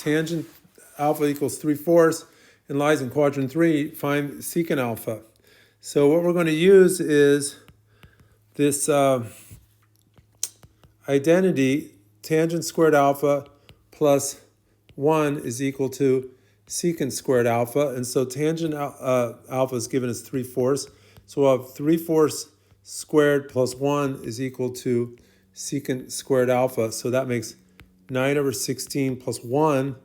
tangent alpha equals 3/4 and lies in quadrant 3, find secant alpha. So what we're going to use is this identity, tangent squared alpha plus 1 is equal to secant squared alpha. And so tangent alpha is given as 3/4. So we'll have 3/4 squared plus 1 is equal to secant squared alpha. So that makes 9/16 plus 1.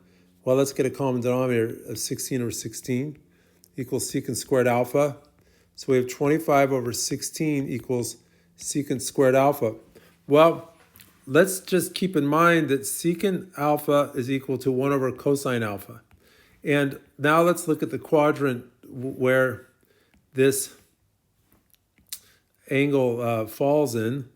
Well, let's get a common denominator of 16/16 equals secant squared alpha. So we have 25/16 equals secant squared alpha. Well, let's just keep in mind that secant alpha is equal to 1/cosine alpha. And now let's look at the quadrant where this angle falls in,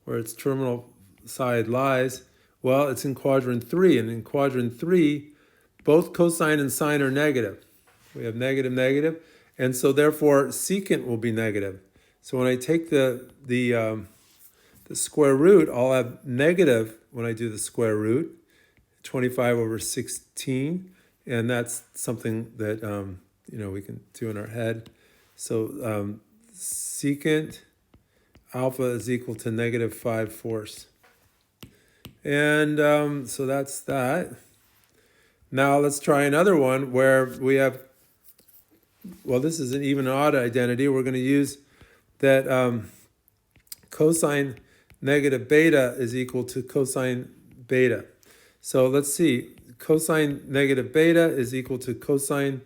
where its terminal side lies. Well, it's in quadrant 3, and in quadrant 3, both cosine and sine are negative. We have negative, negative, and so therefore secant will be negative. So when I take the square root, I'll have negative when I do the square root, 25/16, and that's something that we can do in our head. So secant alpha is equal to negative 5/4. And so that's that. Now let's try another one where we have, well, this is an even odd identity. We're going to use that cosine negative beta is equal to cosine beta. So let's see, cosine negative beta is equal to cosine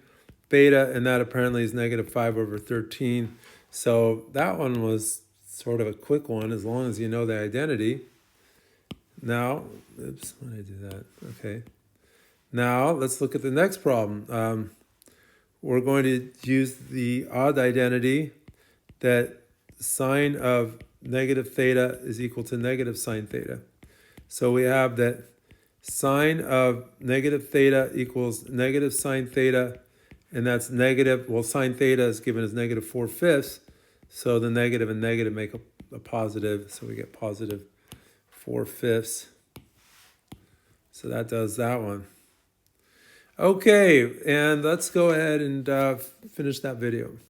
beta, and that apparently is negative 5/13. So that one was sort of a quick one, as long as you know the identity. Now, oops, why did I do that? Okay. Now, let's look at the next problem. We're going to use the odd identity that sine of negative theta is equal to negative sine theta. So we have that sine of negative theta equals negative sine theta, and that's negative, well, sine theta is given as negative 4/5, so the negative and negative make a positive, so we get positive 4/5. So that does that one. Okay, and let's go ahead and finish that video.